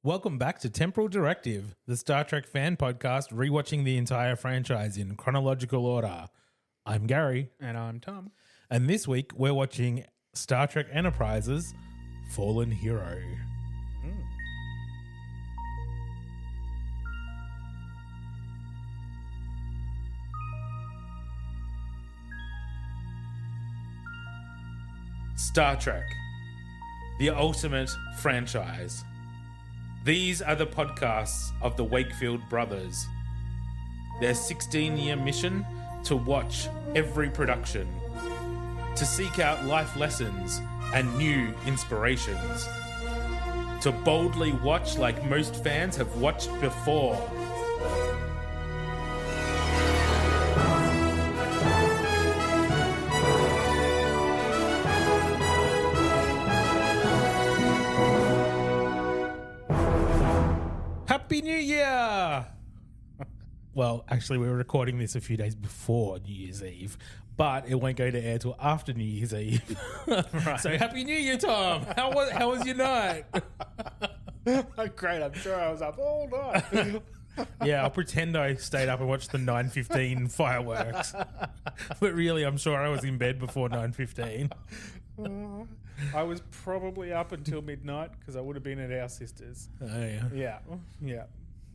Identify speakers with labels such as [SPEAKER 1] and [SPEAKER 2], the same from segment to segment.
[SPEAKER 1] Welcome back to Temporal Directive, the Star Trek fan podcast rewatching the entire franchise in chronological order. I'm Gary.
[SPEAKER 2] And I'm Tom.
[SPEAKER 1] And this week we're watching Star Trek Enterprise's Fallen Hero. Star Trek, the ultimate franchise. These are the podcasts of the Wakefield brothers. Their 16-year mission to watch every production, to seek out life lessons and new inspirations, to boldly watch like most fans have watched before. Happy New Year! Well, actually, we were recording this a few days before New Year's Eve, but it won't go to air till after New Year's Eve. Right. So, Happy New Year, Tom! How was your night?
[SPEAKER 2] Great, I'm sure I was up all night.
[SPEAKER 1] Yeah, I'll pretend I stayed up and watched the 9:15 fireworks. But really, I'm sure I was in bed before 9:15.
[SPEAKER 2] I was probably up until midnight because I would have been at our sister's.
[SPEAKER 1] Oh, yeah.
[SPEAKER 2] Yeah.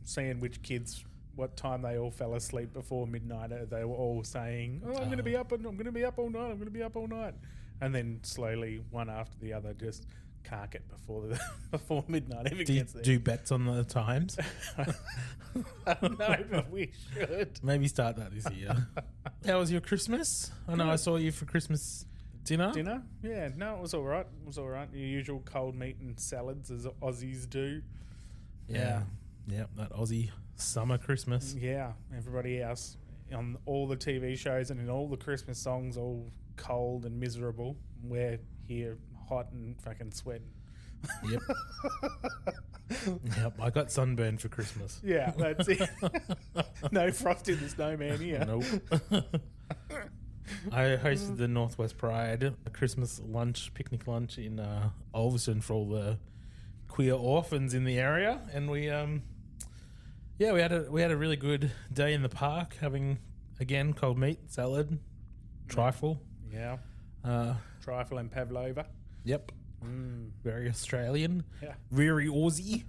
[SPEAKER 2] Seeing which kids, what time they all fell asleep before midnight. They were all saying, I'm going to be up and I'm going to be up all night. I'm going to be up all night. And then slowly, one after the other, just can't get before midnight. If it gets there.
[SPEAKER 1] Do bets on the times?
[SPEAKER 2] No, but we should.
[SPEAKER 1] Maybe start that this year. How was your Christmas? I know I saw you for Christmas dinner.
[SPEAKER 2] Dinner? Yeah, no, it was all right. It was all right. Your usual cold meat and salads as Aussies do.
[SPEAKER 1] Yeah, that Aussie summer Christmas.
[SPEAKER 2] Yeah, everybody else on all the TV shows and in all the Christmas songs, all cold and miserable. We're here hot and fucking sweating.
[SPEAKER 1] Yep. Yep, I got sunburned for Christmas.
[SPEAKER 2] Yeah, that's it. No Frosty the Snowman here.
[SPEAKER 1] Nope. I hosted the Northwest Pride a Christmas picnic lunch in Ulverston for all the queer orphans in the area, and we had a really good day in the park, having again cold meat, salad, trifle.
[SPEAKER 2] Yeah, trifle and pavlova.
[SPEAKER 1] Yep. Very Australian.
[SPEAKER 2] Yeah.
[SPEAKER 1] Very Aussie.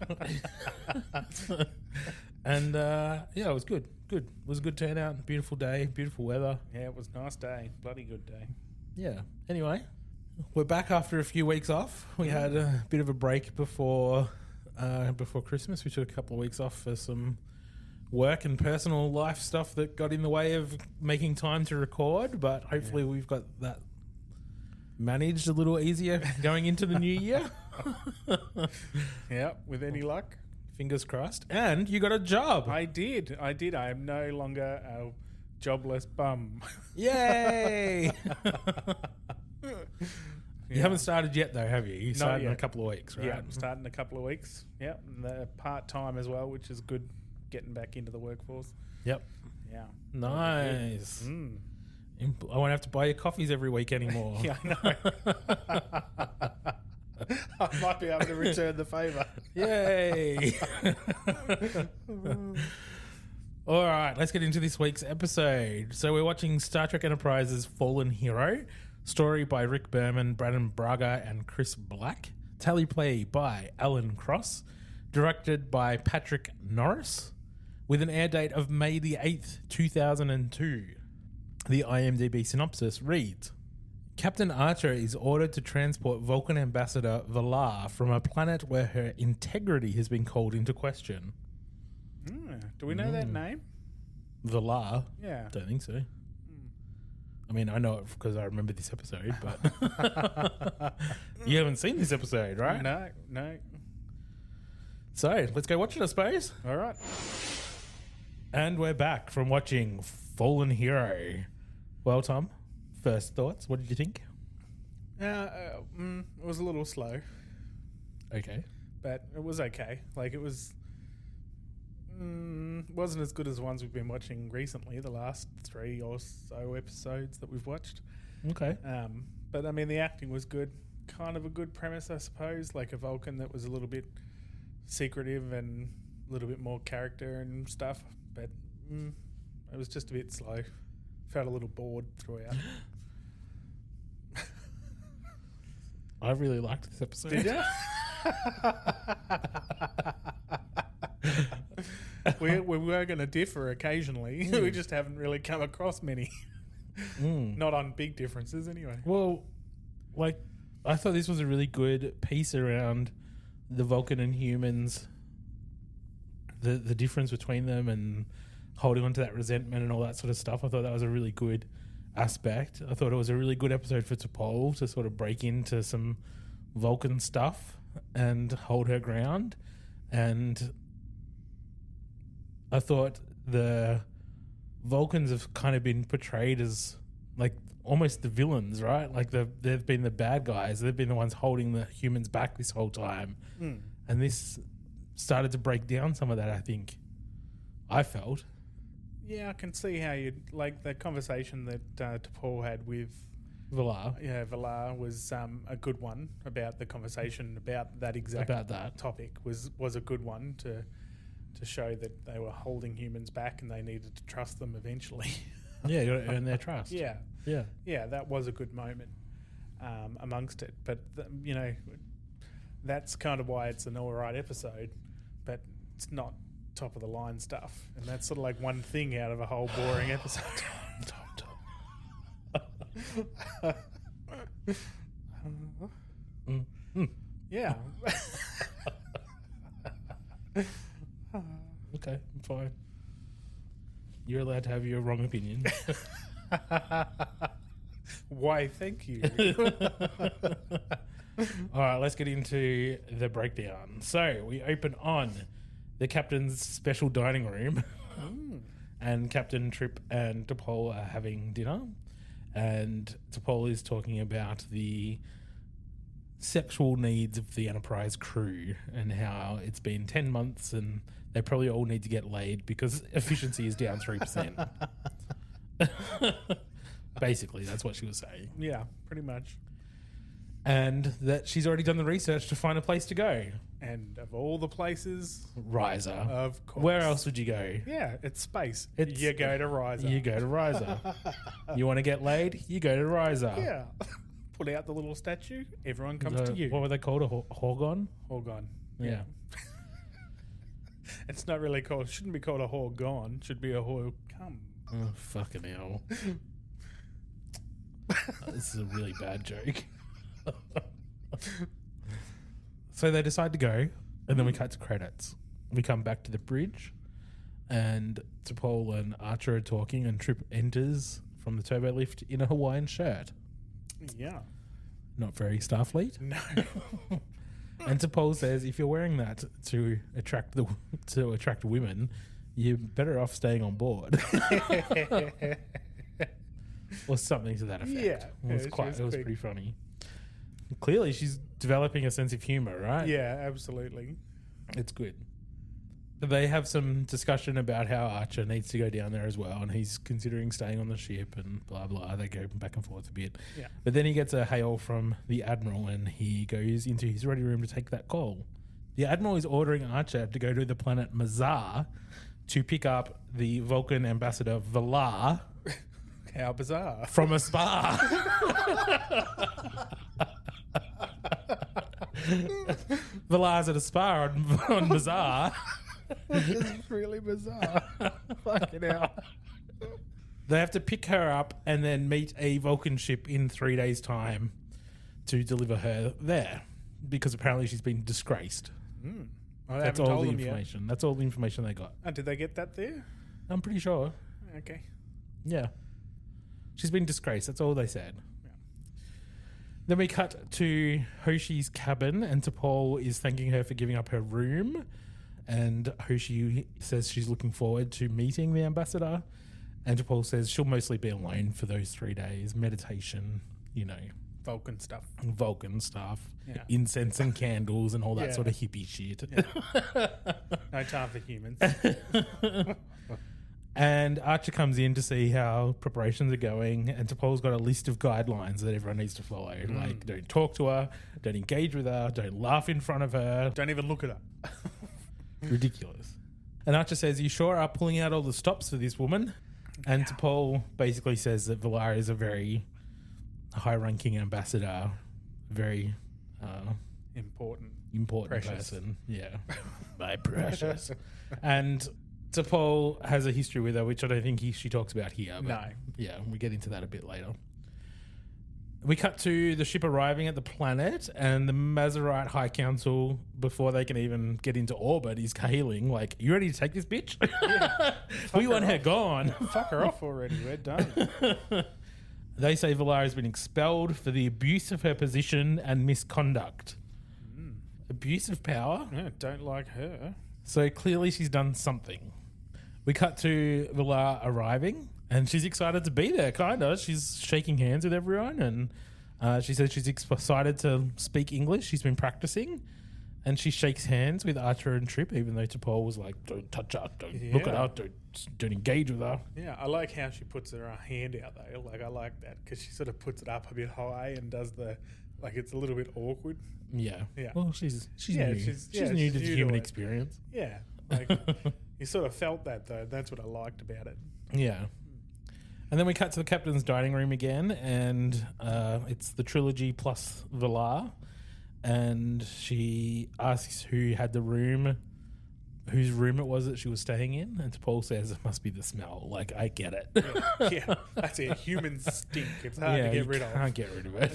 [SPEAKER 1] And it was good. Good. It was a good turnout. Beautiful day. Beautiful weather.
[SPEAKER 2] Yeah, it was a nice day. Bloody good day.
[SPEAKER 1] Yeah. Anyway, we're back after a few weeks off. We had a bit of a break before Christmas. We took a couple of weeks off for some work and personal life stuff that got in the way of making time to record, but hopefully we've got that managed a little easier going into the new year.
[SPEAKER 2] Yeah, with any luck.
[SPEAKER 1] Fingers crossed. And you got a job.
[SPEAKER 2] I did. I am no longer a jobless bum.
[SPEAKER 1] Yay! You haven't started yet, though, have you? You started in a couple of weeks, right?
[SPEAKER 2] Yeah, I'm starting in a couple of weeks. Yeah, and part-time as well, which is good, getting back into the workforce.
[SPEAKER 1] Yep.
[SPEAKER 2] Yeah.
[SPEAKER 1] Nice. I won't have to buy you coffees every week anymore.
[SPEAKER 2] Yeah, I know. I might be able to return the favour.
[SPEAKER 1] Yay! All right, let's get into this week's episode. So we're watching Star Trek Enterprise's Fallen Hero, story by Rick Berman, Braden Braga, and Chris Black. Tally play by Alan Cross, directed by Patrick Norris, with an air date of May the 8th, 2002. The IMDb synopsis reads, Captain Archer is ordered to transport Vulcan ambassador Valar from a planet where her integrity has been called into question.
[SPEAKER 2] Do we know that name?
[SPEAKER 1] Valar?
[SPEAKER 2] Yeah.
[SPEAKER 1] Don't think so. I mean, I know it because I remember this episode, but you haven't seen this episode, right?
[SPEAKER 2] No.
[SPEAKER 1] So, let's go watch it, I suppose.
[SPEAKER 2] All right.
[SPEAKER 1] And we're back from watching Fallen Hero. Well, Tom, first thoughts. What did you think?
[SPEAKER 2] It was a little slow.
[SPEAKER 1] Okay.
[SPEAKER 2] But it was okay. Like, it was... wasn't as good as the ones we've been watching recently, the last 3 or so episodes that we've watched.
[SPEAKER 1] Okay.
[SPEAKER 2] But, I mean, the acting was good. Kind of a good premise, I suppose. Like a Vulcan that was a little bit secretive and a little bit more character and stuff. But it was just a bit slow. Felt a little bored throughout.
[SPEAKER 1] I really liked this episode.
[SPEAKER 2] Did you? we were going to differ occasionally. We just haven't really come across many. Not on big differences anyway.
[SPEAKER 1] Well, like, I thought this was a really good piece around the Vulcan and humans, the difference between them and holding on to that resentment and all that sort of stuff. I thought that was a really good aspect. I thought it was a really good episode for T'Pol to sort of break into some Vulcan stuff and hold her ground. And I thought the Vulcans have kind of been portrayed as like almost the villains, right? Like they've been the bad guys. They've been the ones holding the humans back this whole time. And this started to break down some of that, I think. I felt.
[SPEAKER 2] Yeah, I can see how you'd like the conversation that T'Pol had with
[SPEAKER 1] Valar.
[SPEAKER 2] Yeah, Valar was a good one about the conversation about that exact topic was a good one to show that they were holding humans back and they needed to trust them eventually.
[SPEAKER 1] Yeah, you got to earn their trust.
[SPEAKER 2] Yeah,
[SPEAKER 1] yeah.
[SPEAKER 2] That was a good moment amongst it. But that's kind of why it's an all right episode, but it's not top of the line stuff, and that's sort of like one thing out of a whole boring episode. Yeah.
[SPEAKER 1] Okay, I'm fine. You're allowed to have your wrong opinion.
[SPEAKER 2] Why, thank you.
[SPEAKER 1] All right, let's get into the breakdown. So we open on the captain's special dining room, and Captain Trip and T'Pol are having dinner, and T'Pol is talking about the sexual needs of the Enterprise crew and how it's been 10 months and they probably all need to get laid because efficiency is down 3%. Basically, that's what she was saying.
[SPEAKER 2] Yeah, pretty much.
[SPEAKER 1] And that she's already done the research to find a place to go.
[SPEAKER 2] And of all the places,
[SPEAKER 1] Risa.
[SPEAKER 2] Of course.
[SPEAKER 1] Where else would you go?
[SPEAKER 2] Yeah, it's space. You go to Risa.
[SPEAKER 1] You go to Risa. You want to get laid? You go to Risa.
[SPEAKER 2] Yeah. Put out the little statue. Everyone comes to you.
[SPEAKER 1] What were they called? A Horgon?
[SPEAKER 2] Horgon.
[SPEAKER 1] Yeah.
[SPEAKER 2] It's not really called. Shouldn't be called a Horgon. Should be a Horcum.
[SPEAKER 1] Oh, fucking hell. This is a really bad joke. So they decide to go, and then we cut to credits. We come back to the bridge, and T'Pol and Archer are talking, and Trip enters from the turbo lift in a Hawaiian shirt.
[SPEAKER 2] Yeah.
[SPEAKER 1] Not very Starfleet.
[SPEAKER 2] No.
[SPEAKER 1] And T'Pol says, if you're wearing that to attract women, you're better off staying on board. Or something to that effect.
[SPEAKER 2] Yeah.
[SPEAKER 1] It was pretty funny. Clearly, she's developing a sense of humor, right?
[SPEAKER 2] Yeah, absolutely.
[SPEAKER 1] It's good. They have some discussion about how Archer needs to go down there as well, and he's considering staying on the ship and blah, blah. They go back and forth a bit.
[SPEAKER 2] Yeah.
[SPEAKER 1] But then he gets a hail from the Admiral, and he goes into his ready room to take that call. The Admiral is ordering Archer to go to the planet Mazar to pick up the Vulcan ambassador Valar.
[SPEAKER 2] How bizarre.
[SPEAKER 1] From a spa. Valar's at a spa on Mazar.
[SPEAKER 2] It's really bizarre. Fucking hell.
[SPEAKER 1] They have to pick her up and then meet a Vulcan ship in 3 days' time to deliver her there because apparently she's been disgraced. That's all the information. That's all the information they got.
[SPEAKER 2] Did they get that there?
[SPEAKER 1] I'm pretty sure.
[SPEAKER 2] Okay.
[SPEAKER 1] Yeah. She's been disgraced. That's all they said.
[SPEAKER 2] Yeah.
[SPEAKER 1] Then we cut to Hoshi's cabin, and T'Pol is thanking her for giving up her room. And Hoshi says she's looking forward to meeting the ambassador. And T'Pol says she'll mostly be alone for those 3 days. Meditation,
[SPEAKER 2] Vulcan stuff.
[SPEAKER 1] Yeah. Incense and candles and all that sort of hippie shit.
[SPEAKER 2] Yeah. No time for humans.
[SPEAKER 1] And Archer comes in to see how preparations are going, and T'Pol's got a list of guidelines that everyone needs to follow. Like, don't talk to her, don't engage with her, don't laugh in front of her.
[SPEAKER 2] Don't even look at her.
[SPEAKER 1] Ridiculous. And Archer says, "You sure are pulling out all the stops for this woman?" And T'Pol basically says that Valar is a very high-ranking ambassador, very
[SPEAKER 2] Important
[SPEAKER 1] precious
[SPEAKER 2] Precious.
[SPEAKER 1] person. Yeah, my precious. And T'Pol has a history with her, which I don't think she talks about here. But
[SPEAKER 2] No.
[SPEAKER 1] yeah, we get into that a bit later. We cut to the ship arriving at the planet, and the Mazarite High Council, before they can even get into orbit, is hailing like, "You ready to take this bitch? We want her gone."
[SPEAKER 2] Fuck her off already. We're done.
[SPEAKER 1] They say Valar has been expelled for the abuse of her position and misconduct. Abuse of power?
[SPEAKER 2] Yeah, don't like her.
[SPEAKER 1] So clearly she's done something. We cut to Valar arriving, and she's excited to be there, kind of. She's shaking hands with everyone, and she says she's excited to speak English. She's been practicing, and she shakes hands with Archer and Trip, even though T'Pol was like, "Don't touch her, don't look at her, don't engage with her."
[SPEAKER 2] Yeah, I like how she puts her hand out though. Like, I like that because she sort of puts it up a bit high and does the, like, it's a little bit awkward.
[SPEAKER 1] Yeah.
[SPEAKER 2] Yeah.
[SPEAKER 1] Well, she's
[SPEAKER 2] Yeah,
[SPEAKER 1] new.
[SPEAKER 2] she's
[SPEAKER 1] She's new
[SPEAKER 2] new
[SPEAKER 1] to the
[SPEAKER 2] to
[SPEAKER 1] human
[SPEAKER 2] it.
[SPEAKER 1] experience.
[SPEAKER 2] Yeah, like you sort of felt that though. That's what I liked about it.
[SPEAKER 1] Yeah. And then we cut to the captain's dining room again, and it's the trilogy plus Valar. And she asks who had the room, whose room it was that she was staying in. And T'Pol says, "It must be the smell." Like, I get it.
[SPEAKER 2] Yeah, that's a human stink. It's hard to get
[SPEAKER 1] you
[SPEAKER 2] rid of.
[SPEAKER 1] can't get rid of it.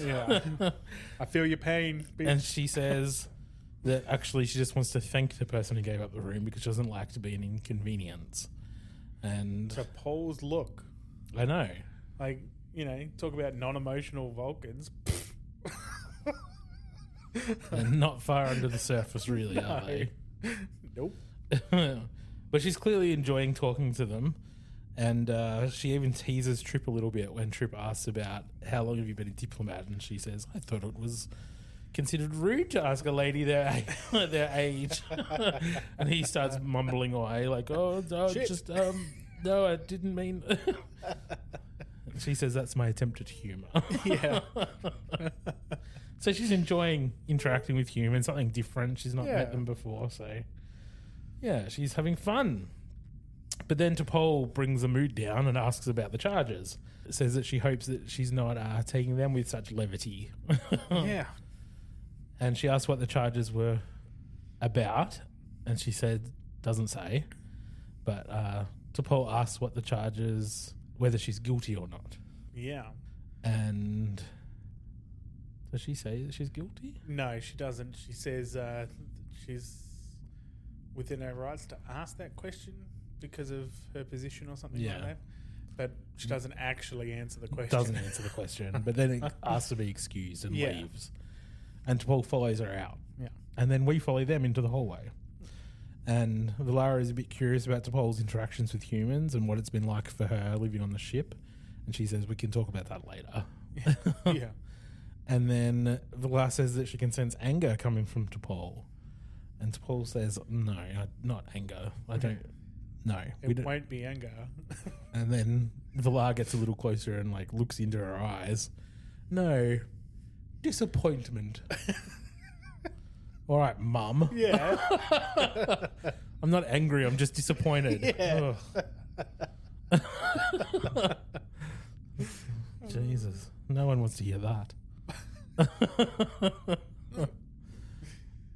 [SPEAKER 2] Yeah, I feel your pain. Bitch.
[SPEAKER 1] And she says that actually she just wants to thank the person who gave up the room because she doesn't like to be an inconvenience. And
[SPEAKER 2] to Paul's look,
[SPEAKER 1] I know.
[SPEAKER 2] like, talk about non-emotional Vulcans.
[SPEAKER 1] They're not far under the surface, really, are
[SPEAKER 2] No.
[SPEAKER 1] they?
[SPEAKER 2] Nope.
[SPEAKER 1] But she's clearly enjoying talking to them. And she even teases Trip a little bit when Trip asks about how long have you been a diplomat, and she says, "I thought it was considered rude to ask a lady their age." And he starts mumbling away like, "Oh, no,
[SPEAKER 2] Shit.
[SPEAKER 1] just no, I didn't mean." She says, "That's my attempt at humour."
[SPEAKER 2] Yeah.
[SPEAKER 1] So she's enjoying interacting with humans, something different. She's not
[SPEAKER 2] Yeah.
[SPEAKER 1] met them before, so yeah, she's having fun. But then T'Pol brings the mood down and asks about the charges. Says that she hopes that she's not taking them with such levity.
[SPEAKER 2] Yeah.
[SPEAKER 1] And she asks what the charges were about, and she said, doesn't say. But T'Pol asks what the charges, whether she's guilty or not.
[SPEAKER 2] Yeah.
[SPEAKER 1] And does she say that she's guilty?
[SPEAKER 2] No, she doesn't. She says she's within her rights to ask that question because of her position or something like that. But she doesn't actually answer the question.
[SPEAKER 1] Doesn't answer the question, but then it asks to be excused and
[SPEAKER 2] Yeah.
[SPEAKER 1] leaves. And T'Pol follows her out.
[SPEAKER 2] Yeah.
[SPEAKER 1] And then we follow them into the hallway. And Valara is a bit curious about T'Pol's interactions with humans and what it's been like for her living on the ship. And she says, we can talk about that later.
[SPEAKER 2] Yeah.
[SPEAKER 1] And then Valar says that she can sense anger coming from T'Pol. And T'Pol says, no, not anger. I don't. No. we
[SPEAKER 2] It
[SPEAKER 1] don't.
[SPEAKER 2] won't be anger.
[SPEAKER 1] And then Valar gets a little closer and like looks into her eyes. No, disappointment. All right, Mum.
[SPEAKER 2] Yeah.
[SPEAKER 1] I'm not angry. I'm just disappointed.
[SPEAKER 2] Yeah.
[SPEAKER 1] Ugh. Jesus, no one wants to hear that.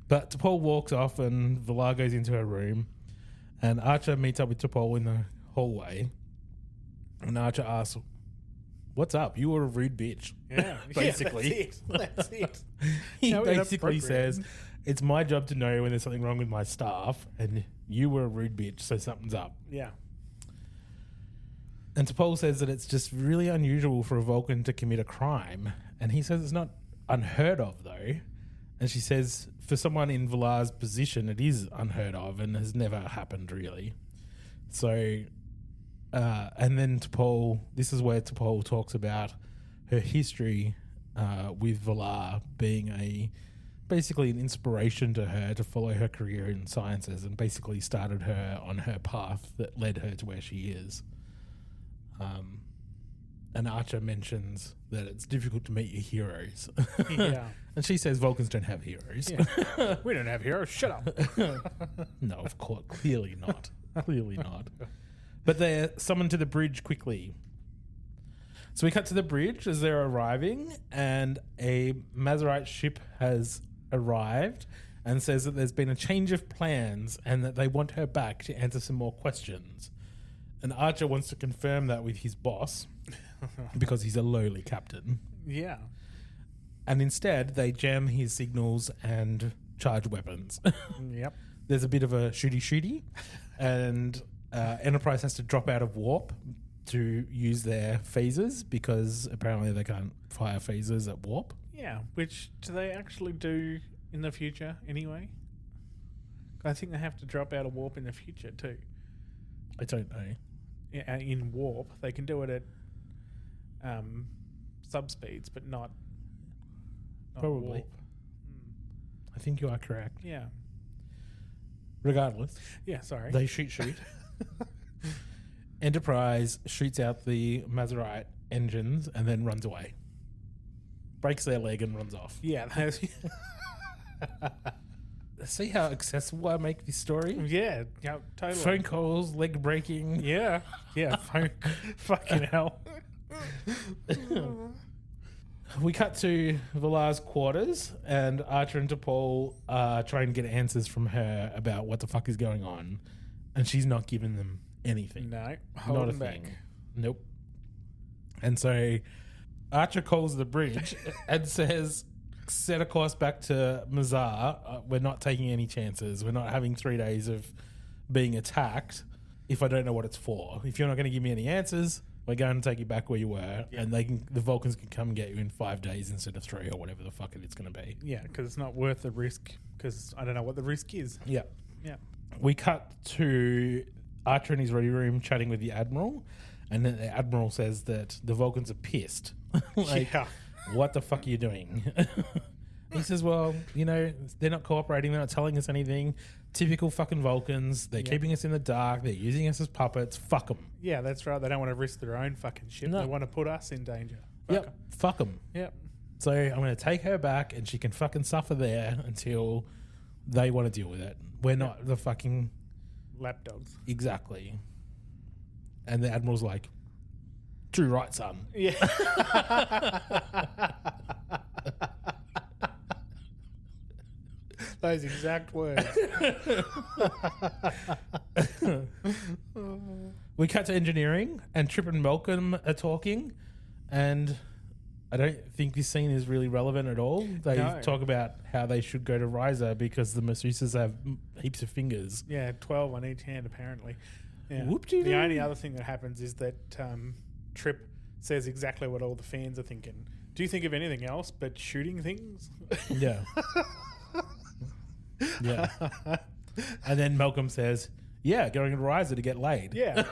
[SPEAKER 1] But T'Pol walks off and Valar goes into her room, and Archer meets up with T'Pol in the hallway. And Archer asks, "What's up? You were a rude bitch."
[SPEAKER 2] Yeah.
[SPEAKER 1] Basically.
[SPEAKER 2] Yeah, that's it.
[SPEAKER 1] He
[SPEAKER 2] How
[SPEAKER 1] basically
[SPEAKER 2] inappropriate.
[SPEAKER 1] says, "It's my job to know when there's something wrong with my staff, and you were a rude bitch, so something's up."
[SPEAKER 2] Yeah.
[SPEAKER 1] And T'Pol says that it's just really unusual for a Vulcan to commit a crime. And he says it's not unheard of, though. And she says for someone in Valar's position, it is unheard of and has never happened, really. So, and then T'Pol, this is where T'Pol talks about her history with Valar being basically an inspiration to her to follow her career in sciences, and basically started her on her path that led her to where she is. And Archer mentions that it's difficult to meet your heroes.
[SPEAKER 2] Yeah.
[SPEAKER 1] And she says Vulcans don't have heroes.
[SPEAKER 2] Yeah. We don't have heroes. Shut up.
[SPEAKER 1] No, of course. Clearly not. Clearly not. But they're summoned to the bridge quickly. So we cut to the bridge as they're arriving, and a Mazarite ship has arrived and says that there's been a change of plans and that they want her back to answer some more questions. And Archer wants to confirm that with his boss because he's a lowly captain.
[SPEAKER 2] Yeah.
[SPEAKER 1] And instead, they jam his signals and charge weapons.
[SPEAKER 2] Yep.
[SPEAKER 1] There's a bit of a shooty, and Enterprise has to drop out of warp to use their phasers because apparently they can't fire phasers at warp.
[SPEAKER 2] Yeah. Which do they actually do in the future anyway? I think they have to drop out of warp in the future too.
[SPEAKER 1] I don't know.
[SPEAKER 2] Yeah, in warp, they can do it at subspeeds, but not
[SPEAKER 1] Probably.
[SPEAKER 2] warp.
[SPEAKER 1] I think you are correct.
[SPEAKER 2] Yeah.
[SPEAKER 1] Regardless,
[SPEAKER 2] Yeah, sorry.
[SPEAKER 1] they shoot. Enterprise shoots out the Mazarite engines and then runs away. Breaks their leg and runs off.
[SPEAKER 2] Yeah.
[SPEAKER 1] See how accessible I make this story?
[SPEAKER 2] Yeah, totally.
[SPEAKER 1] Phone calls, leg breaking.
[SPEAKER 2] Yeah. Yeah. Fucking hell.
[SPEAKER 1] We cut to Valar's quarters, and Archer and T'Pol are trying to get answers from her about what the fuck is going on, and she's not giving them anything.
[SPEAKER 2] No.
[SPEAKER 1] Not a
[SPEAKER 2] Holding
[SPEAKER 1] thing.
[SPEAKER 2] back.
[SPEAKER 1] Nope. And so Archer calls the bridge and says, set a course back to Mazar. We're not taking any chances. We're not having 3 days of being attacked if I don't know what it's for. If you're not going to give me any answers, we're going to take you back where you were, and the Vulcans can come and get you in 5 days instead of 3 or whatever the fuck it's going to be.
[SPEAKER 2] Yeah, because it's not worth the risk, because I don't know what the risk is.
[SPEAKER 1] Yeah.
[SPEAKER 2] Yeah.
[SPEAKER 1] We cut to Archer in his ready room chatting with the Admiral, and then the Admiral says that the Vulcans are pissed.
[SPEAKER 2] Yeah.
[SPEAKER 1] What the fuck are you doing? He says, well, they're not cooperating. They're not telling us anything. Typical fucking Vulcans. They're keeping us in the dark. They're using us as puppets. Fuck them.
[SPEAKER 2] Yeah, that's right. They don't want to risk their own fucking ship.
[SPEAKER 1] No.
[SPEAKER 2] They want to put us in danger.
[SPEAKER 1] Yep. Fuck them.
[SPEAKER 2] Yep.
[SPEAKER 1] So I'm going to take her back and she can fucking suffer there until they want to deal with it. We're not the fucking...
[SPEAKER 2] Lapdogs.
[SPEAKER 1] Exactly. And the Admiral's like, true right, son.
[SPEAKER 2] Yeah. Those exact words.
[SPEAKER 1] We cut to engineering, and Trip and Malcolm are talking, and I don't think this scene is really relevant at all. They talk about how they should go to Risa because the masseuses have heaps of fingers.
[SPEAKER 2] Yeah, 12 on each hand, apparently. Yeah.
[SPEAKER 1] Whoop-de-doo.
[SPEAKER 2] The only other thing that happens is that Trip says exactly what all the fans are thinking. Do you think of anything else but shooting things?
[SPEAKER 1] Yeah. Yeah. And then Malcolm says, yeah, going to Risa to get laid.
[SPEAKER 2] Yeah.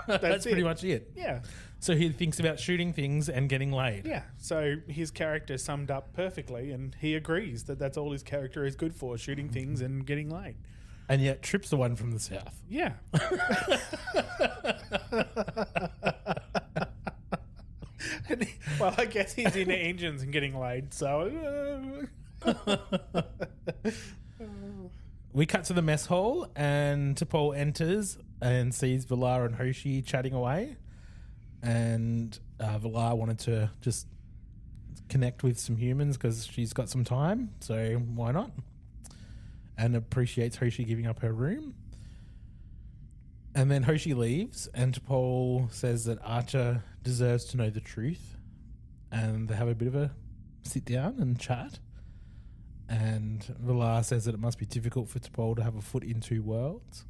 [SPEAKER 1] That's pretty much it.
[SPEAKER 2] Yeah.
[SPEAKER 1] So he thinks about shooting things and getting laid.
[SPEAKER 2] Yeah. So his character summed up perfectly, and he agrees that that's all his character is good for, shooting things and getting laid.
[SPEAKER 1] And yet Trip's the one from the south.
[SPEAKER 2] Yeah. Well, I guess he's into engines and getting laid, so...
[SPEAKER 1] We cut to the mess hall, and T'Pol enters and sees Valar and Hoshi chatting away. And Valar wanted to just connect with some humans because she's got some time, so why not? And appreciates Hoshi giving up her room. And then Hoshi leaves, and T'Pol says that Archer deserves to know the truth. And they have a bit of a sit down and chat. And Valar says that it must be difficult for T'Pol to have a foot in two worlds.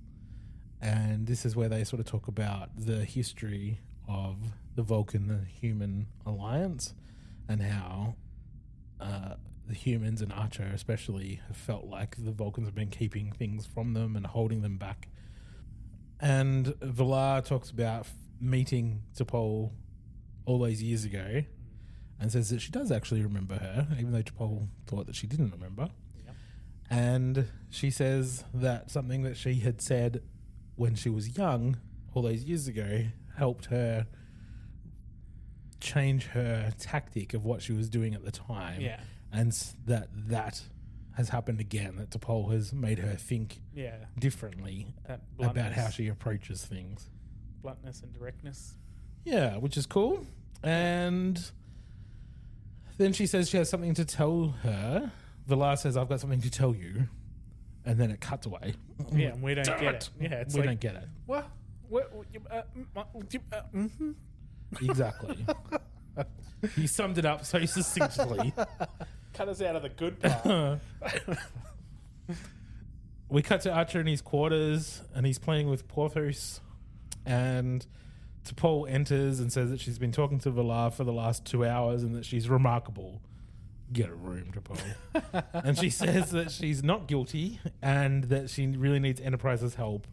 [SPEAKER 1] And this is where they sort of talk about the history of the Vulcan and human alliance and how the humans and Archer especially have felt like the Vulcans have been keeping things from them and holding them back. And Valar talks about meeting T'Pol all those years ago and says that she does actually remember her, even though T'Pol thought that she didn't remember.
[SPEAKER 2] Yep.
[SPEAKER 1] And she says that something that she had said when she was young, all those years ago, helped her change her tactic of what she was doing at the time.
[SPEAKER 2] Yeah.
[SPEAKER 1] And that has happened again, that T'Pol has made her think differently about how she approaches things.
[SPEAKER 2] Bluntness and directness.
[SPEAKER 1] Yeah, which is cool. And then she says she has something to tell her. Valar says, I've got something to tell you. And then it cuts away.
[SPEAKER 2] Yeah, and we don't get it. Yeah, it's
[SPEAKER 1] we
[SPEAKER 2] like,
[SPEAKER 1] don't get it.
[SPEAKER 2] What?
[SPEAKER 1] Exactly. He summed it up so succinctly.
[SPEAKER 2] Cut us out of the good part.
[SPEAKER 1] We cut to Archer in his quarters, and he's playing with Porthos. And T'Pol enters and says that she's been talking to Valar for the last 2 hours and that she's remarkable. Get a room, T'Pol. And she says that she's not guilty and that she really needs Enterprise's help,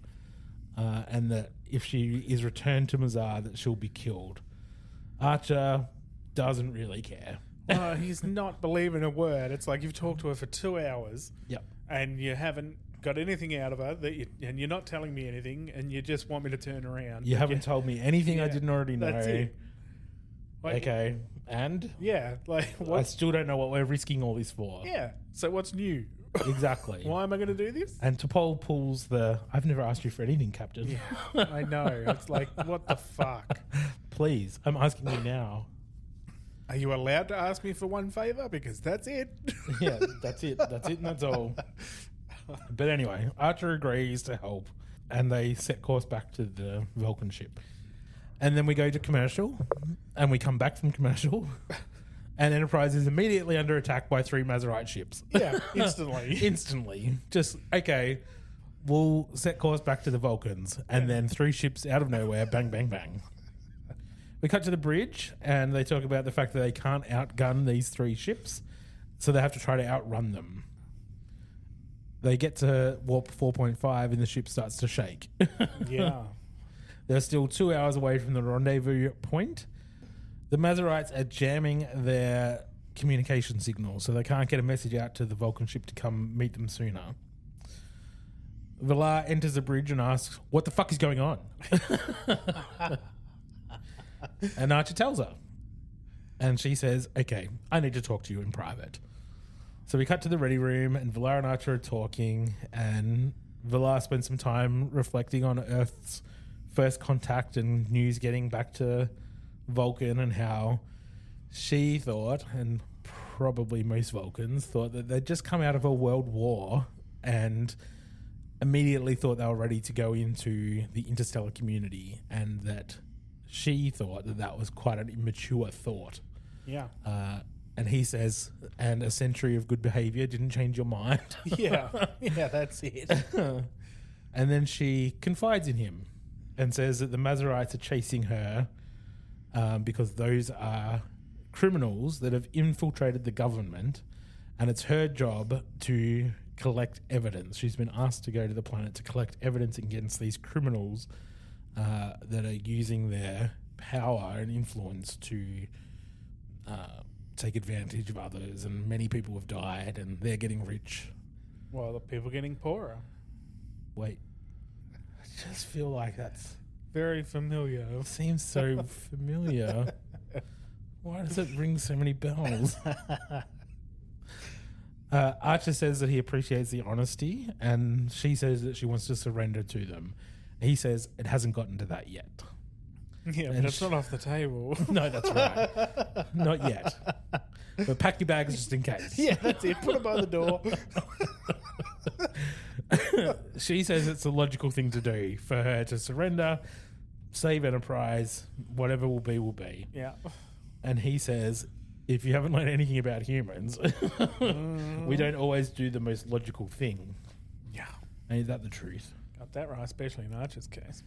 [SPEAKER 1] and that if she is returned to Mazar, that she'll be killed. Archer doesn't really care.
[SPEAKER 2] Oh, he's not believing a word. It's like you've talked to her for 2 hours.
[SPEAKER 1] Yep.
[SPEAKER 2] And you haven't got anything out of her, and you're not telling me anything, and you just want me to turn around.
[SPEAKER 1] You haven't told me anything I didn't already know.
[SPEAKER 2] That's it. Like,
[SPEAKER 1] okay. And?
[SPEAKER 2] Yeah. Like, what?
[SPEAKER 1] I still don't know what we're risking all this for.
[SPEAKER 2] Yeah. So what's new?
[SPEAKER 1] Exactly.
[SPEAKER 2] Why am I going to do this?
[SPEAKER 1] And T'Pol pulls I've never asked you for anything, Captain.
[SPEAKER 2] Yeah, I know. It's like, what the fuck?
[SPEAKER 1] Please, I'm asking you now.
[SPEAKER 2] Are you allowed to ask me for one favour? Because that's it.
[SPEAKER 1] Yeah, that's it. That's it and that's all. But anyway, Archer agrees to help and they set course back to the Vulcan ship. And then we go to commercial and we come back from commercial and Enterprise is immediately under attack by 3 Mazarite ships.
[SPEAKER 2] Yeah, instantly.
[SPEAKER 1] Instantly. Just, okay, we'll set course back to the Vulcans and then 3 ships out of nowhere, bang, bang, bang. We cut to the bridge and they talk about the fact that they can't outgun these 3 ships, so they have to try to outrun them. They get to warp 4.5 and the ship starts to shake.
[SPEAKER 2] Yeah.
[SPEAKER 1] They're still 2 hours away from the rendezvous point. The Mazarites are jamming their communication signal, so they can't get a message out to the Vulcan ship to come meet them sooner. Valar enters the bridge and asks, what the fuck is going on? And Archer tells her. And she says, okay, I need to talk to you in private. So we cut to the ready room and Valar and Archer are talking and Valar spends some time reflecting on Earth's first contact and news getting back to Vulcan and how she thought, and probably most Vulcans thought, that they'd just come out of a world war and immediately thought they were ready to go into the interstellar community, and that she thought that that was quite an immature thought.
[SPEAKER 2] Yeah.
[SPEAKER 1] And he says, and a century of good behavior didn't change your mind.
[SPEAKER 2] Yeah. Yeah, that's it.
[SPEAKER 1] And then she confides in him and says that the Mazarites are chasing her because those are criminals that have infiltrated the government, and it's her job to collect evidence. She's been asked to go to the planet to collect evidence against these criminals that are using their power and influence to take advantage of others, and many people have died and they're getting rich.
[SPEAKER 2] Well, the people getting poorer.
[SPEAKER 1] Wait, I just feel like that's
[SPEAKER 2] Very familiar.
[SPEAKER 1] seems so familiar. Why does it ring so many bells? Archer says that he appreciates the honesty, and she says that she wants to surrender to them. He says it hasn't gotten to that yet.
[SPEAKER 2] Yeah,
[SPEAKER 1] And
[SPEAKER 2] but it's not off the table.
[SPEAKER 1] No, that's right. Not yet. But pack your bags just in case.
[SPEAKER 2] Yeah, that's it. Put it by the door.
[SPEAKER 1] She says it's a logical thing to do for her to surrender, save Enterprise, whatever will be, will be.
[SPEAKER 2] Yeah.
[SPEAKER 1] And he says, if you haven't learned anything about humans, we don't always do the most logical thing.
[SPEAKER 2] Yeah.
[SPEAKER 1] Ain't that the truth?
[SPEAKER 2] Got that right, especially in Archer's case.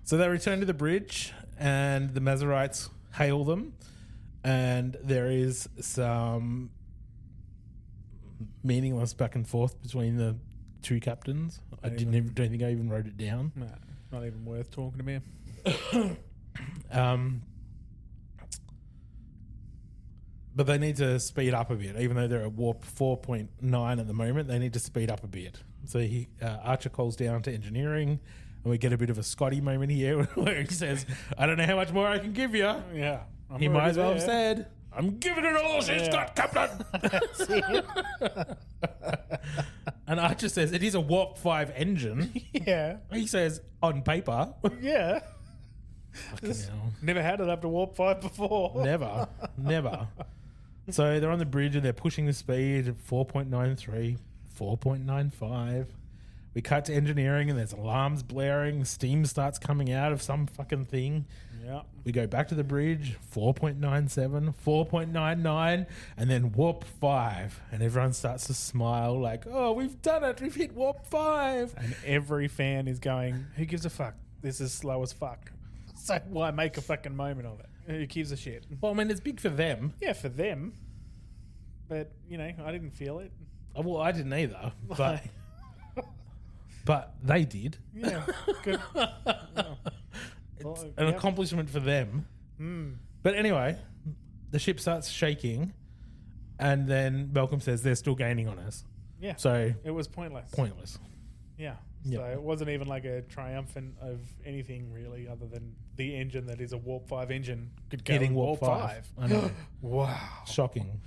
[SPEAKER 1] So they return to the bridge and the Mazarites hail them, and there is some meaningless back and forth between the 2 captains. Don't think I even wrote it down.
[SPEAKER 2] No, not even worth talking about.
[SPEAKER 1] But they need to speed up a bit, even though they're at warp 4.9 at the moment. They need to speed up a bit. So Archer calls down to engineering, and we get a bit of a Scotty moment here where he says, I don't know how much more I can give you.
[SPEAKER 2] Yeah.
[SPEAKER 1] He might as well have
[SPEAKER 2] there.
[SPEAKER 1] said, I'm giving it all she's got, Captain.
[SPEAKER 2] That's it.
[SPEAKER 1] And Archer says, it is a Warp 5 engine.
[SPEAKER 2] Yeah.
[SPEAKER 1] He says, on paper.
[SPEAKER 2] Yeah.
[SPEAKER 1] Fucking hell.
[SPEAKER 2] Never had it up to warp 5 before.
[SPEAKER 1] Never. So they're on the bridge and they're pushing the speed at 4.93, 4.95. We cut to engineering and there's alarms blaring. Steam starts coming out of some fucking thing.
[SPEAKER 2] Yeah.
[SPEAKER 1] We go back to the bridge, 4.97, 4.99, and then warp 5. And everyone starts to smile like, oh, we've done it. We've hit warp 5.
[SPEAKER 2] And every fan is going, who gives a fuck? This is slow as fuck. So why make a fucking moment of it? Who gives a shit?
[SPEAKER 1] Well, I mean, it's big for them.
[SPEAKER 2] Yeah, for them. But, I didn't feel it.
[SPEAKER 1] Well, I didn't either. But, but they did.
[SPEAKER 2] Yeah, good.
[SPEAKER 1] It's an accomplishment for them. But anyway, the ship starts shaking, and then Malcolm says they're still gaining on us.
[SPEAKER 2] Yeah.
[SPEAKER 1] So
[SPEAKER 2] It was pointless.
[SPEAKER 1] Yeah.
[SPEAKER 2] Yeah. So it wasn't even like a triumphant of anything really, other than the engine that is a Warp 5 engine could go
[SPEAKER 1] Hitting
[SPEAKER 2] in
[SPEAKER 1] Warp 5. I know.
[SPEAKER 2] Wow.
[SPEAKER 1] Shocking.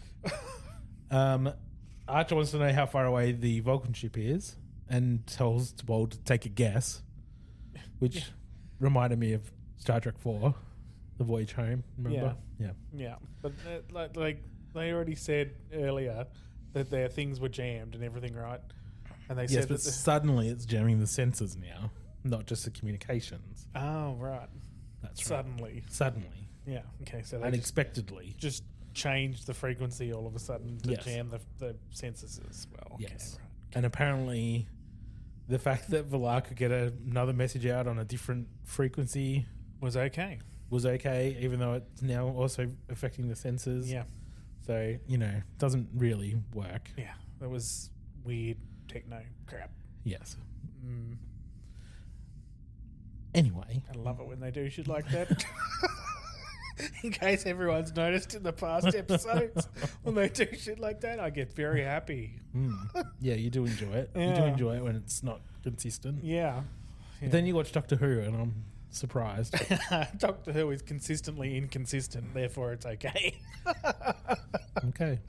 [SPEAKER 1] Archer wants to know how far away the Vulcan ship is and tells Bold to take a guess, which reminded me of Star Trek 4, The Voyage Home. Remember? Yeah.
[SPEAKER 2] Yeah. But like they already said earlier that their things were jammed and everything, right? And they
[SPEAKER 1] Yes,
[SPEAKER 2] said
[SPEAKER 1] but
[SPEAKER 2] that
[SPEAKER 1] suddenly it's jamming the sensors now, not just the communications.
[SPEAKER 2] oh, right.
[SPEAKER 1] That's right.
[SPEAKER 2] Suddenly. Yeah. Okay. So they
[SPEAKER 1] Unexpectedly.
[SPEAKER 2] just changed the frequency all of a sudden to
[SPEAKER 1] Yes.
[SPEAKER 2] jam the sensors as well. Okay,
[SPEAKER 1] Yes.
[SPEAKER 2] right.
[SPEAKER 1] And apparently the fact that Valar could get another message out on a different frequency
[SPEAKER 2] Was okay.
[SPEAKER 1] was okay, even though it's now also affecting the sensors.
[SPEAKER 2] Yeah.
[SPEAKER 1] So, doesn't really work.
[SPEAKER 2] Yeah. That was weird techno crap.
[SPEAKER 1] Yes.
[SPEAKER 2] Mm.
[SPEAKER 1] Anyway.
[SPEAKER 2] I love it when they do shit like that. In case everyone's noticed in the past episodes, when they do shit like that, I get very happy.
[SPEAKER 1] Yeah, you do enjoy it. You do
[SPEAKER 2] Yeah.
[SPEAKER 1] enjoy it when it's not consistent.
[SPEAKER 2] Yeah.
[SPEAKER 1] But then you watch Doctor Who and I'm surprised.
[SPEAKER 2] Doctor Who is consistently inconsistent, therefore it's okay.
[SPEAKER 1] Okay.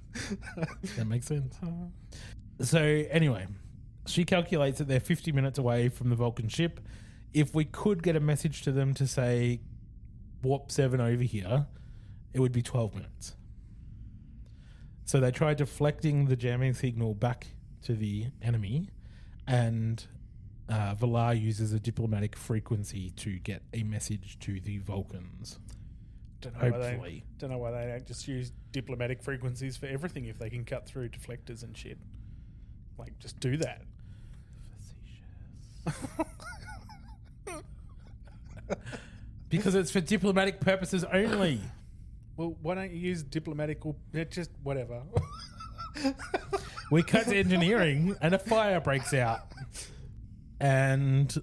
[SPEAKER 1] That makes sense. So anyway, she calculates that they're 50 minutes away from the Vulcan ship. If we could get a message to them to say warp 7 over here, it would be 12 minutes. So they tried deflecting the jamming signal back to the enemy, and Valar uses a diplomatic frequency to get a message to the Vulcans.
[SPEAKER 2] Don't know
[SPEAKER 1] Hopefully.
[SPEAKER 2] why they don't just use diplomatic frequencies for everything if they can cut through deflectors and shit. Like, just do that.
[SPEAKER 1] Because it's for diplomatic purposes only.
[SPEAKER 2] Well, why don't you use diplomatic or just whatever?
[SPEAKER 1] We cut to engineering and a fire breaks out. And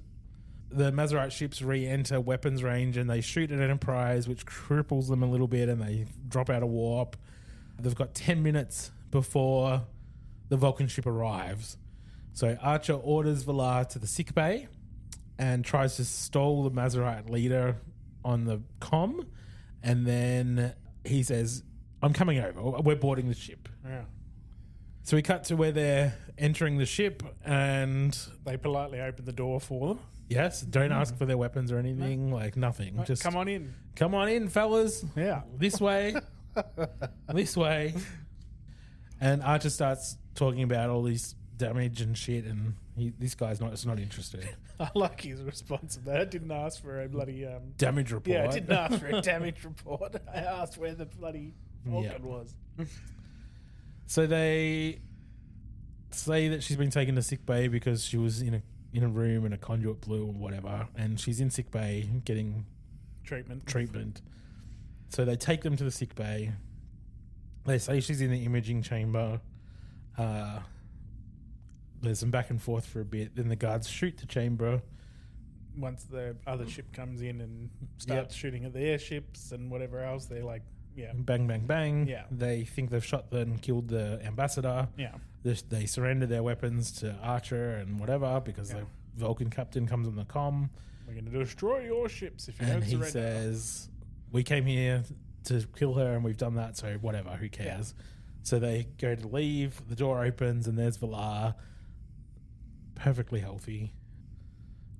[SPEAKER 1] the Mazarite ships re-enter weapons range and they shoot at Enterprise, which cripples them a little bit, and they drop out of warp. They've got 10 minutes before the Vulcan ship arrives. So Archer orders Valar to the sick bay and tries to stall the Mazarite leader on the comm. And then he says, I'm coming over. We're boarding the ship.
[SPEAKER 2] Yeah.
[SPEAKER 1] So we cut to where they're entering the ship, and
[SPEAKER 2] They politely open the door for them.
[SPEAKER 1] yes, don't ask for their weapons or anything, like nothing.
[SPEAKER 2] Right,
[SPEAKER 1] Just
[SPEAKER 2] come on in.
[SPEAKER 1] come on in, fellas.
[SPEAKER 2] Yeah.
[SPEAKER 1] This way. This way. And Archer starts talking about all this damage and shit, and this guy's not interested.
[SPEAKER 2] I like his response to that. I didn't ask for a bloody...
[SPEAKER 1] Damage report.
[SPEAKER 2] Yeah, I didn't ask for a damage report. I asked where the bloody Vulcan was.
[SPEAKER 1] So they say that she's been taken to sick bay because she was in a room and a conduit blew or whatever, and she's in sick bay getting treatment. So they take them to the sick bay. They say she's in the imaging chamber. There's some back and forth for a bit. Then the guards shoot the chamber.
[SPEAKER 2] Once the other ship comes in and starts shooting at the airships and whatever else, they're like, yeah.
[SPEAKER 1] Bang, bang, bang.
[SPEAKER 2] Yeah.
[SPEAKER 1] They think they've shot and killed the ambassador.
[SPEAKER 2] Yeah.
[SPEAKER 1] They surrender their weapons to Archer and whatever because the Vulcan captain comes on the comm.
[SPEAKER 2] We're going to destroy your ships if you
[SPEAKER 1] And
[SPEAKER 2] don't
[SPEAKER 1] he
[SPEAKER 2] surrender.
[SPEAKER 1] says, we came here to kill her, and we've done that, so whatever, who cares? So they go to leave, the door opens, and there's Valar, perfectly healthy,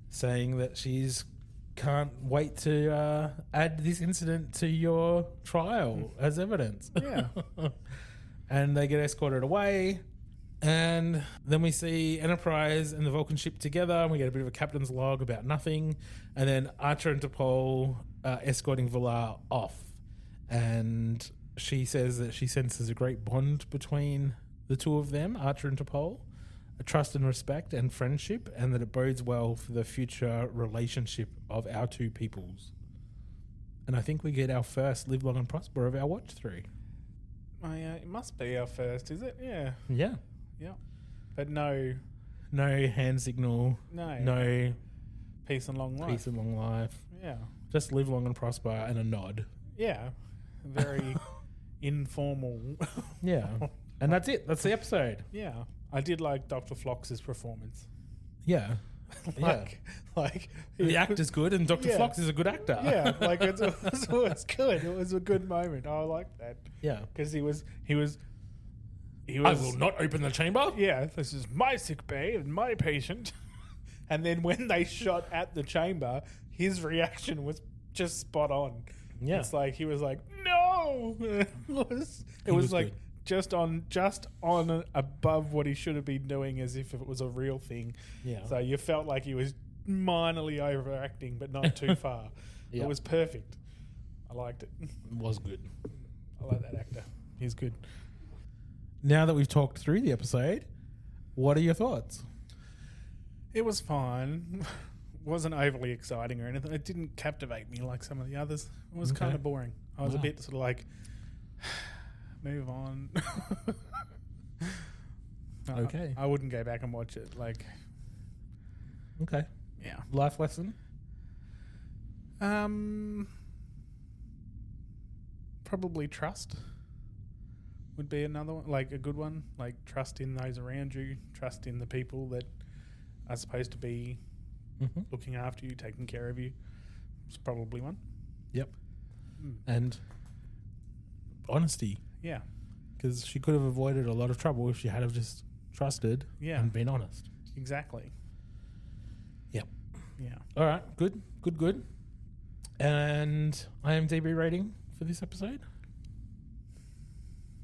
[SPEAKER 1] saying that she's can't wait to add this incident to your trial as evidence.
[SPEAKER 2] Yeah.
[SPEAKER 1] And they get escorted away. And then we see Enterprise and the Vulcan ship together, and we get a bit of a captain's log about nothing. And then Archer and T'Pol escorting Valar off. And she says that she senses a great bond between the two of them, Archer and T'Pol, a trust and respect and friendship, and that it bodes well for the future relationship of our two peoples. And I think we get our first live long and prosper of our watch through.
[SPEAKER 2] Oh, yeah, it must be our first, is it? Yeah.
[SPEAKER 1] Yeah.
[SPEAKER 2] Yeah. But no
[SPEAKER 1] hand signal. No
[SPEAKER 2] peace and long life.
[SPEAKER 1] peace and long life.
[SPEAKER 2] Yeah.
[SPEAKER 1] Just live long and prosper and a nod.
[SPEAKER 2] Yeah. Very informal.
[SPEAKER 1] Yeah. And that's it. That's the episode.
[SPEAKER 2] Yeah. I did like Dr. Flox's performance.
[SPEAKER 1] Yeah.
[SPEAKER 2] Like
[SPEAKER 1] The actor's good, and Dr.
[SPEAKER 2] Yeah.
[SPEAKER 1] Flox is a good actor.
[SPEAKER 2] Yeah, like it was good. It was a good moment. I liked that.
[SPEAKER 1] Yeah.
[SPEAKER 2] Because he was
[SPEAKER 1] I will not open the chamber.
[SPEAKER 2] Yeah, this is my sick bay and my patient. And then when they shot at the chamber, his reaction was just spot on.
[SPEAKER 1] Yeah.
[SPEAKER 2] It's like he was like, no. It was like
[SPEAKER 1] good.
[SPEAKER 2] just on above what he should have been doing, as if it was a real thing.
[SPEAKER 1] Yeah.
[SPEAKER 2] So you felt like he was minorly overacting, but not too far.
[SPEAKER 1] Yeah.
[SPEAKER 2] It was perfect. I liked it.
[SPEAKER 1] It was good.
[SPEAKER 2] I like that actor. He's good.
[SPEAKER 1] Now that we've talked through the episode, what are your thoughts?
[SPEAKER 2] It was fine. Wasn't overly exciting or anything. It didn't captivate me like some of the others. It was
[SPEAKER 1] Okay.
[SPEAKER 2] kind of boring. I was a
[SPEAKER 1] Wow.
[SPEAKER 2] bit sort of like, move on. No,
[SPEAKER 1] Okay.
[SPEAKER 2] I wouldn't go back and watch it. Like,
[SPEAKER 1] Okay.
[SPEAKER 2] yeah.
[SPEAKER 1] Life lesson?
[SPEAKER 2] Probably trust would be another one, like a good one. Like trust in those around you, trust in the people that are supposed to be
[SPEAKER 1] Mm-hmm.
[SPEAKER 2] looking after you, taking care of you. It's probably one.
[SPEAKER 1] Yep.
[SPEAKER 2] Mm.
[SPEAKER 1] And honesty,
[SPEAKER 2] Yeah.
[SPEAKER 1] because she could have avoided a lot of trouble if she had have just trusted
[SPEAKER 2] Yeah.
[SPEAKER 1] and been honest.
[SPEAKER 2] Exactly.
[SPEAKER 1] Yep.
[SPEAKER 2] Yeah.
[SPEAKER 1] All right. Good. And IMDb rating for this episode?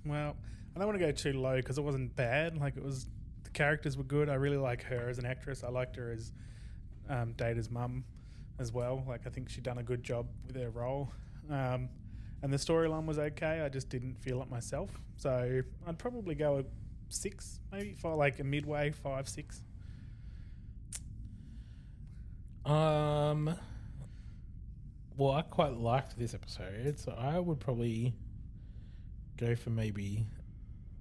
[SPEAKER 2] Well, I don't want to go too low because it wasn't bad. Like the characters were good. I really like her as an actress. I liked her as Data's mum as well. Like I think she'd done a good job with her role. And the storyline was okay. I just didn't feel it myself. So I'd probably go a 6, maybe for like a midway 5, 6.
[SPEAKER 1] Well, I quite liked this episode, so I would probably go for maybe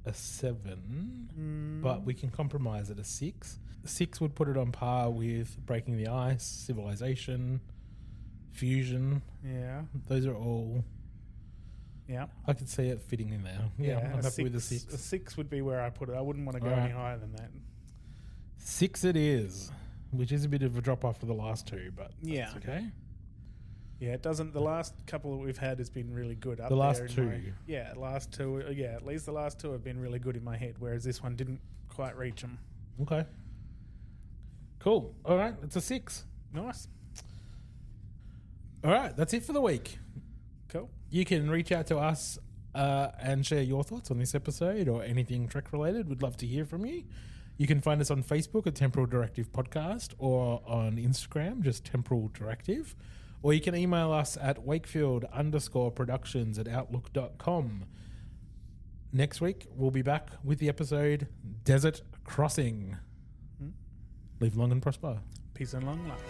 [SPEAKER 1] a 7, but we can compromise at a 6. 6 would put it on par with Breaking the Ice, Civilization, Fusion.
[SPEAKER 2] Yeah.
[SPEAKER 1] Those are all...
[SPEAKER 2] Yeah.
[SPEAKER 1] I could see it fitting in there. Yeah, I'm happy with a 6.
[SPEAKER 2] A 6 would be where I put it. I wouldn't want to go
[SPEAKER 1] Alright.
[SPEAKER 2] any higher than that.
[SPEAKER 1] 6 it is, which is a bit of a drop off for the last 2, but
[SPEAKER 2] Yeah.
[SPEAKER 1] that's okay.
[SPEAKER 2] Yeah, it doesn't. The last couple that we've had has been really good. Up
[SPEAKER 1] The last
[SPEAKER 2] there in
[SPEAKER 1] 2.
[SPEAKER 2] last 2. Yeah, at least the last 2 have been really good in my head, whereas this one didn't quite reach them.
[SPEAKER 1] Okay. Cool. All right, it's a 6.
[SPEAKER 2] Nice.
[SPEAKER 1] All right, that's it for the week.
[SPEAKER 2] Cool.
[SPEAKER 1] You can reach out to us and share your thoughts on this episode or anything Trek related. We'd love to hear from you. You can find us on Facebook at Temporal Directive Podcast or on Instagram, just Temporal Directive. Or you can email us at wakefield_productions@outlook.com. Next week, we'll be back with the episode Desert Crossing. Live long and prosper.
[SPEAKER 2] Peace and long life.